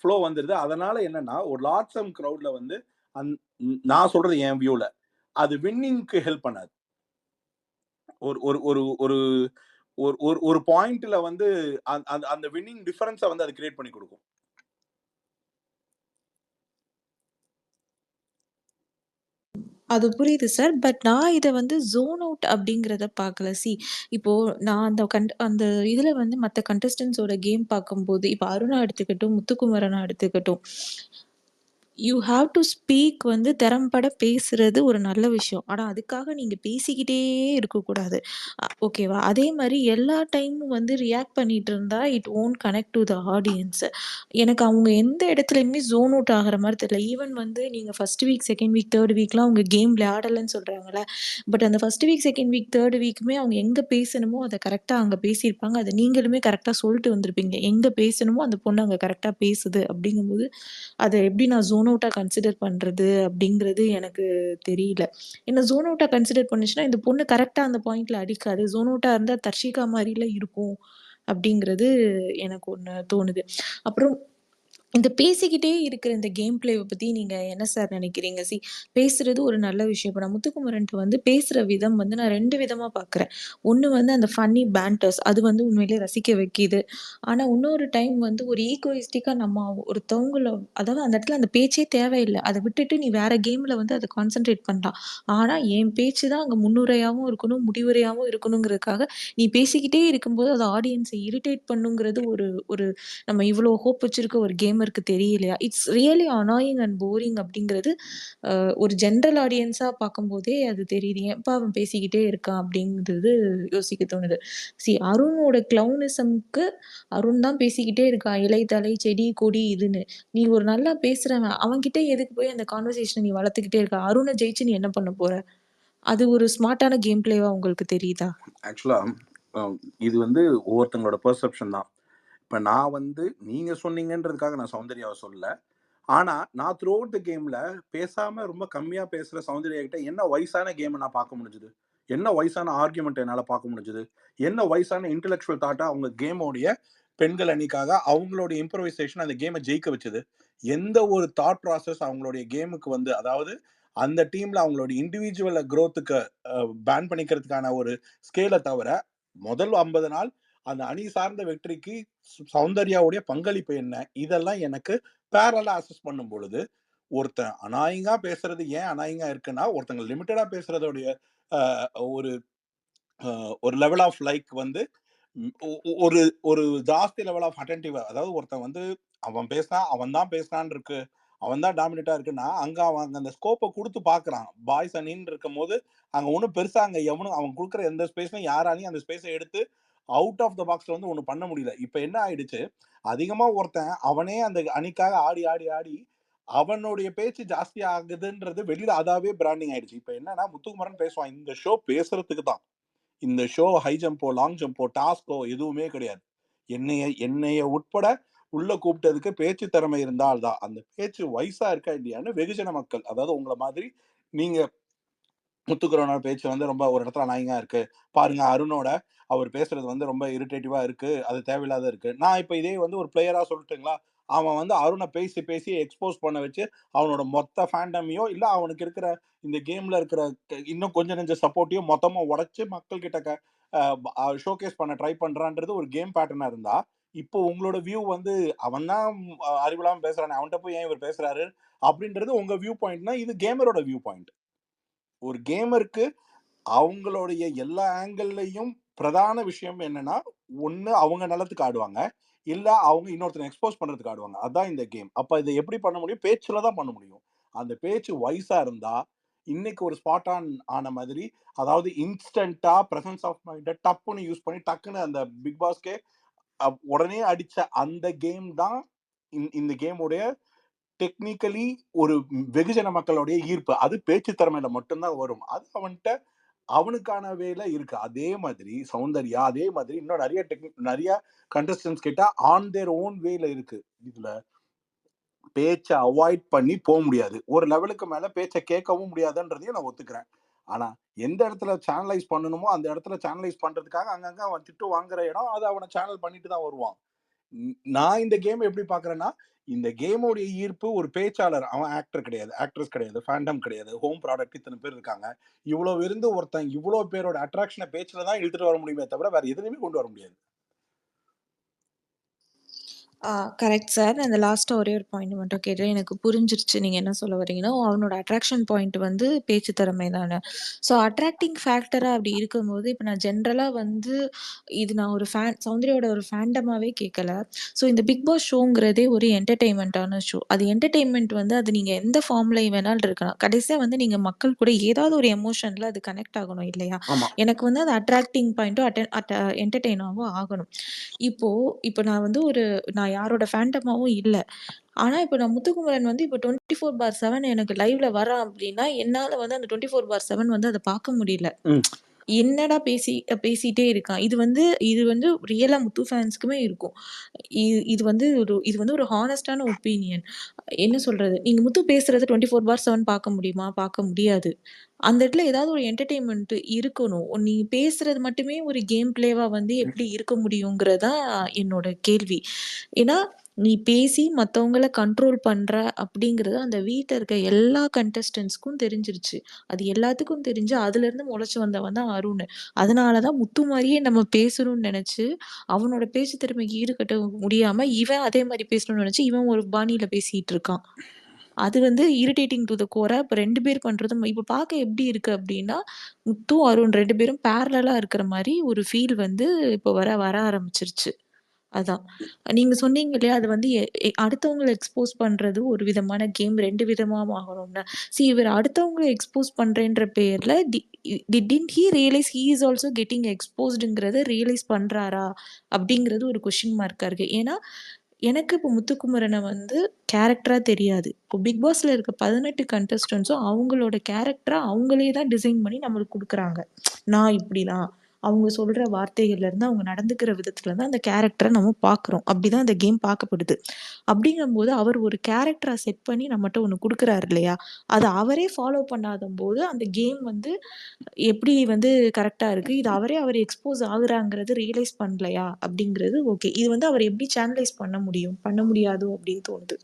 ஃப்ளோ வந்துடுது. அதனால என்னன்னா ஒரு லாட்ஸம் க்ரௌட்ல வந்து நான் சொல்றது என் வியூல அது வின்னிங்க்கு ஹெல்ப் பண்ணாது. ஒரு ஒரு ஒரு ஒரு ஒரு ஒரு பாயிண்ட்ல வந்து அந்த வின்னிங் டிஃபரன்ஸை வந்து அது கிரியேட் பண்ணி கொடுக்கும். அது புரியுது சார். பட் நான் இத வந்து ஜோன் அவுட் அப்படிங்கிறத பார்க்கல. இப்போ நான் அந்த இதுல வந்து மத்த கண்டஸ்டன்ட்ஸோட கேம் பார்க்கும்போது, இப்ப அருணா எடுத்துக்கட்டும், முத்துக்குமரனா எடுத்துக்கட்டும், யூ ஹேவ் டு ஸ்பீக் வந்து திறம்பட பேசுறது ஒரு நல்ல விஷயம். ஆனா அதுக்காக நீங்க பேசிக்கிட்டே இருக்கக்கூடாது. ஓகேவா? அதே மாரி எல்லா டைமும் வந்து ரியாக்ட் பண்ணிட்டு இருந்தா it won't connect to the audience. எனக்கு அவங்க எந்த இடத்துலயுமே ஜோன் அவுட் ஆகுற மாரி தெரியல. ஈவன் வந்து நீங்க first week, second week, third வீக்லாம் அவங்க கேம் விளையாடலன்னு சொல்றாங்கல்ல. பட் அந்த first week, second week, third வீக்குமே அவங்க எங்க பேசணுமோ அத கரெக்ட்டா அங்க பேசியிருப்பாங்க. அத நீங்களுமே கரெக்ட்டா சொல்லிட்டு வந்திருப்பீங்க. எங்க பேசணுமோ அந்த பொண்ணு அங்க கரெக்ட்டா பேசுது அப்படிங்கும்போது, அத எப்படி நான் ஜோன் அவுட்டா கன்சிடர் பண்றது அப்படிங்கிறது எனக்கு தெரியல. என்ன ஜோன் அவுட்டா கன்சிடர் பண்ணுச்சுன்னா, இந்த பொண்ணு கரெக்ட்டா அந்த பாயிண்ட்ல அடிக்காது. ஜோன் அவுட்டா இருந்தா தர்ஷிகா மாரில இருக்கும் அப்படிங்கிறது எனக்கு ஒண்ணு தோணுது. அப்புறம் இந்த பேசிக்கிட்டே இருக்கிற இந்த கேம் பிளேவ பத்தி நீங்க என்ன சார் நினைக்கிறீங்க? பேசுறது ஒரு நல்ல விஷயம். இப்ப நான் முத்துக்குமரன்ட்ட வந்து பேசுற விதம் வந்து நான் 2 விதமா பார்க்குறேன். ஒண்ணு வந்து அந்த ஃபன்னி பேண்டர்ஸ் அது வந்து உண்மையிலேயே ரசிக்க வைக்கிது. ஆனா இன்னொரு டைம் வந்து ஒரு ஈகோயிஸ்டிக்கா நம்ம ஒருத்தவங்கள அதாவது அந்த இடத்துல அந்த பேச்சே தேவையில்ல. அத விட்டுட்டு நீ வேற கேம்ல வந்து அத கான்சன்ட்ரேட் பண்ணலாம். ஆனா என் பேச்சு தான் அங்க முன்னுரையாவும் இருக்கணும், முடிவுரையாவும் இருக்கணுங்கிறதுக்காக நீ பேசிக்கிட்டே இருக்கும்போது அது ஆடியன்ஸ இரிட்டேட் பண்ணுங்கிறது ஒரு ஒரு நம்ம இவ்ளோ ஹோப் வச்சிருக்க ஒரு கேமருக்கு தெரியலையா? It's really annoying and boring அப்படிங்கிறது ஒரு ஜென்ரல் ஆடியன்ஸா பார்க்கும்போதே அது தெரியுது. ஏன்பா அவன் பேசிக்கிட்டே இருக்கான் அப்படிங்கிறது யோசிக்க தோணுது. அருணோட கிளவுனிசம்க்கு அருண் தான் பேசிக்கிட்டே இருக்கான். இலை, தலை, செடி, கொடி இதுன்னு. நீ ஒரு நல்லா பேசுறவன். அவன்கிட்ட எதுக்கு போய் அந்த கான்வர்சேஷன நீ வளர்த்துக்கிட்டே இருக்க? அருண ஜெயிச்சு நீ என்ன பண்ண போற? அது ஒரு ஸ்மார்ட்டான கேம் பிளேவா உங்களுக்கு தெரியுதா? ஆக்சுவலா இது வந்து ஒவ்வொருத்தங்களோட பெர்செப்ஷன் தான். இப்ப நான் வந்து நீங்க சொன்னீங்கன்றதுக்காக நான் சௌந்தர்யாவை சொல்லல. ஆனா நான் த்ரூ அவுட் த கேம்ல பேசாம ரொம்ப கம்மியா பேசுற சௌந்தர்யா கிட்ட என்ன வயசான கேம் நான் பார்க்க முடிஞ்சது, என்ன வயசான ஆர்குமெண்ட் என்னால பார்க்க முடிஞ்சது, என்ன வயசான இன்டெலெக்சுவல் தாட்டா அவங்க கேமோடைய பெண்கள் அணிக்காக அவங்களுடைய இம்ப்ரவைசேஷன் அந்த கேமை ஜெயிக்க வச்சது, எந்த ஒரு தாட் ப்ராசஸ் அவங்களுடைய கேமுக்கு வந்து அதாவது அந்த டீம்ல அவங்களுடைய இண்டிவிஜுவல் க்ரோத்துக்கு பேன் பண்ணிக்கிறதுக்கான ஒரு ஸ்கேலை தவிர முதல் 50 நாள் அந்த அணி சார்ந்த வெற்றிக்கு சௌந்தர்யாவுடைய பங்களிப்பு என்ன, இதெல்லாம் எனக்கு பேரலா அசஸ் பண்ணும் பொழுது ஒருத்தன் அனாயிங்கா பேசுறது ஏன் அனாயிங்கா இருக்குன்னா ஒருத்தங்க லிமிட்டடா பேசுறதோடைய ஒரு ஒரு லெவல் ஆஃப் லைக் வந்து ஒரு ஒரு ஜாஸ்தி லெவல் ஆஃப் அட்டென்டிவ், அதாவது ஒருத்தன் வந்து அவன் பேசினான் அவன் தான் பேசினான் இருக்கு, அவன் தான் டாமினேட்டா இருக்குன்னா அங்க அவன் அந்த ஸ்கோப்பை கொடுத்து பாக்குறான். பாய்ஸ் அணின்னு இருக்கும் போது அங்க ஒன்றும் பெருசா அங்க எவனும் அவன் கொடுக்குற எந்த ஸ்பேஸ்லையும் யாராலையும் அந்த ஸ்பேஸை எடுத்து அவுட் ஆஃப் த பாக்ஸ்ல வந்து ஒண்ணு பண்ண முடியல. இப்ப என்ன ஆயிடுச்சு, அதிகமா ஒருத்தன் அவனே அந்த அணிக்காக ஆடி ஆடி ஆடி அவனுடைய பேச்சு ஜாஸ்தி ஆகுதுன்றது வெளியில அதாவே பிராண்டிங் ஆயிடுச்சு. இப்ப என்னன்னா முத்துக்குமரன் பேசுவான், இந்த ஷோ பேசுறதுக்கு தான், இந்த ஷோ ஹை ஜம்போ லாங் ஜம்போ டாஸ்கோ எதுவுமே கிடையாது, என்னைய உட்பட உள்ள கூப்பிட்டதுக்கு பேச்சு திறமை இருந்தால் தான். அந்த பேச்சு வயசா இருக்கா இல்லையான்னு வெகுஜன மக்கள், அதாவது உங்களை மாதிரி நீங்க முத்துக்குமரனோட பேச்சு வந்து ரொம்ப ஒரு இடத்துல நாயங்கா இருக்கு பாருங்க, அருணோட அவர் பேசுறது வந்து ரொம்ப இரிட்டேட்டிவா இருக்கு, அது தேவையில்லாத இருக்கு. நான் இப்ப இதே வந்து ஒரு பிளேயரா சொல்லட்டுங்களா, அவன் வந்து அருணை பேசி பேசி எக்ஸ்போஸ் பண்ண வச்சு அவனோட மொத்த ஃபேண்டமையோ இல்ல அவனுக்கு இருக்கிற இந்த கேம்ல இருக்கிற இன்னும் கொஞ்சம் நெஞ்ச சப்போர்ட்டையும் மொத்தமா உடைச்சு மக்கள் கிட்ட ஷோகேஸ் பண்ண ட்ரை பண்றான்றது ஒரு கேம் பேட்டர்னா இருந்தா, இப்போ உங்களோட வியூ வந்து அவன் தான் அறிவில்லாம பேசுறானே, அவன்கிட்ட போய் ஏன் இவர் பேசுறாரு அப்படின்றது உங்க வியூ பாயிண்ட்னா, இது கேமரோட வியூ பாயிண்ட். ஒரு கேமருக்கு அவங்களுடைய எல்லா ஆங்கிள்லையும் பிரதான விஷயம் என்னன்னா, ஒண்ணு அவங்க நிலத்துக்கு ஆடுவாங்க, இல்ல அவங்க இன்னொருத்தனை எக்ஸ்போஸ் பண்றதுக்கு ஆடுவாங்க. அதான் இந்த கேம். அப்ப இதை எப்படி பண்ண முடியும்? பேச்சுல தான் பண்ண முடியும். அந்த பேச்சு வைஸா இருந்தா, இன்னைக்கு ஒரு ஸ்பாட் ஆன் ஆன மாதிரி, அதாவது இன்ஸ்டன்டா பிரசன்ஸ் ஆஃப் மைண்ட டப்புன்னு யூஸ் பண்ணி டக்குன்னு அந்த பிக் பாஸ்கே உடனே அடிச்ச அந்த கேம் தான் இந்த கேமுடைய டெக்னிக்கலி ஒரு வெகுஜன மக்களுடைய ஈர்ப்பு. அது பேச்சு திறமையில மட்டும்தான் வரும். அது அவனுக்கான வேல இருக்கு. அதே மாதிரி சௌந்தர்யா, அதே மாதிரி இன்னும் நிறைய கண்டஸ்டன்ஸ் கிட்ட ஆன் தேர் ஓன் வேல இருக்கு. இதுல பேச்ச அவாய்ட் பண்ணி போக முடியாது. ஒரு லெவலுக்கு மேல பேச்ச கேட்கவும் முடியாதுன்றதையும் நான் ஒத்துக்கிறேன். ஆனா எந்த இடத்துல சேனலைஸ் பண்ணணுமோ அந்த இடத்துல சேனலைஸ் பண்றதுக்காக அங்கங்க அவன் திட்டு வாங்குற இடம், அது அவனை சேனல் பண்ணிட்டு தான் வருவான். நான் இந்த கேம் எப்படி பாக்குறேன்னா, இந்த கேமோடைய ஈர்ப்பு ஒரு பேச்சாளர், அவன் ஆக்டர் கிடையாது, ஆக்ட்ரஸ் கிடையாது, ஃபேண்டம் கிடையாது, ஹோம் ப்ராடக்ட் இத்தனை பேர் இருக்காங்க. இவ்வளவு இருந்து ஒருத்தன் இவ்வளவு பேரோட அட்ராக்ஷனை பேச்சுல தான் இழுத்துட்டு வர முடியுமே தவிர வேற எதுலையுமே கொண்டு வர முடியாது. Correct sir. அந்த லாஸ்ட்டா ஒரே ஒரு பாயிண்ட் மட்டும் கேட்டேன். எனக்கு புரிஞ்சிருச்சு நீங்க என்ன சொல்ல வரீங்கன்னா, அவனோட அட்ராக்ஷன் பாயிண்ட் வந்து பேச்சு திறமை தானே. ஸோ அட்ராக்டிங் ஃபேக்டரா அப்படி இருக்கும்போது, இப்ப நான் ஜென்ரலா வந்து இது நான் ஒரு சௌந்தர்யாவோட ஒரு ஃபேண்டமாவே கேட்கல. ஸோ இந்த பிக் பாஸ் ஷோங்கிறதே ஒரு என்டர்டெயின்மெண்ட்டான ஷோ. அது என்டர்டெயின்மெண்ட் வந்து அது நீங்க எந்த ஃபார்ம்லயும் வேணாலும் இருக்கலாம். கடைசியா வந்து நீங்க மக்கள் கூட ஏதாவது ஒரு எமோஷன்ல அது கனெக்ட் ஆகணும் இல்லையா? ஆமா. எனக்கு வந்து அது அட்ராக்டிங் பாயிண்ட்டும் என்டர்டெயினாவும் ஆகணும். இப்போ நான் வந்து நான் யாரோட ஃபேண்டமாவும் இல்ல. ஆனா, இப்ப நான் முத்துக்குமரன் வந்து இப்ப 24/7 எனக்கு லைவ்ல வரான் அப்டின்னா, என்னால வந்து அந்த 24/7 வந்து அத பார்க்க முடியல. என்னடா பேசிட்டே இருக்கான். இது வந்து ரியலா முத்து ஃபேன்ஸ்க்குமே இருக்கும். இது வந்து ஒரு ஹானஸ்டான ஒப்பீனியன். என்ன சொல்றது? நீங்க முத்து பேசுறத 24/7 பார்க்க முடியுமா? பார்க்க முடியாது. அந்த இடத்துல ஏதாவது ஒரு என்டர்டெயின்மென்ட் இருக்கணும். நீ பேசுறது மட்டுமே ஒரு கேம் பிளேவா வந்து எப்படி இருக்க முடியுங்கிறது தான் என்னோட கேள்வி. ஏன்னா, நீ பேசி மத்தவங்கள கண்ட்ரோல் பண்ற அப்படிங்கிறது அந்த வீட்ல இருக்க எல்லா கண்டஸ்டன்ட்ஸ்க்கும் தெரிஞ்சிருச்சு. அது எல்லாத்துக்கும் தெரிஞ்சு அதுலருந்து முளைச்சு வந்தவன் தான் அருண். அதனால தான் முத்து மாரியே நம்ம பேசணும்னு நெனச்சு, அவனோட பேச்சு திறமைக்கு ஈடுகட்ட முடியாம, இவன் அதே மாரி பேசணும்னு நெனச்சு, இவன் ஒரு பாணியில பேசிட்டு இருக்கான். அது வந்து இரிட்டேட்டிங் டு த கோரா இப்ப 2 பேர் பண்றதும் இப்ப பார்க்க எப்படி இருக்கு அப்படின்னா, முத்து, அருண் 2 பேரும் பேரலலா இருக்கிற மாரி ஒரு ஃபீல் வந்து இப்ப வர ஆரம்பிச்சிருச்சு. அதான். நீங்க சொன்னீங்க இல்லையா? அது வந்து எ எ அடுத்தவங்கள எக்ஸ்போஸ் பண்றது ஒரு விதமான கேம் 2 விதமா ஆகணும்னு. இவரு அடுத்தவங்கள எக்ஸ்போஸ் பண்றேன்ற பேர்ல didn't he realise he is also getting எக்ஸ்போஸ்டுங்கிறத ரியலைஸ் பண்றாரா? அப்படிங்கிறது ஒரு கொஸ்டின் மார்க்கா இருக்கு. ஏன்னா, எனக்கு இப்போ முத்துக்குமரன வந்து கேரக்டரா தெரியாது. இப்போ பிக் பாஸ்ல இருக்க 18 கண்டஸ்டன்ட்ஸும் அவங்களோட கேரக்டரா அவங்களே தான் டிசைன் பண்ணி நம்மளுக்கு குடுக்குறாங்க. நான் இப்படிதான். அவங்க சொல்ற வார்த்தைகள்ல இருந்து, அவங்க நடந்துக்கிற விதத்துல இருந்து அந்த கேரக்டர நம்ம பார்க்குறோம். அப்படிதான் அந்த கேம் பார்க்கப்படுது. அப்படிங்கும்போது அவர் ஒரு கேரக்டரா செட் பண்ணி நம்மட்ட ஒண்ணு குடுக்குறாரு இல்லையா? அத அவரே ஃபாலோ பண்ணாதம்போது அந்த கேம் வந்து எப்படி வந்து கரெக்ட்டா இருக்கு. இது அவர் எக்ஸ்போஸ் ஆகுறாங்கிறது ரியலைஸ் பண்ணலையா? அப்படிங்கிறது ஓகே. இது வந்து அவர் எப்படி சேனலைஸ் பண்ண முடியும்? பண்ண முடியாதோ அப்படின்னு தோணுது.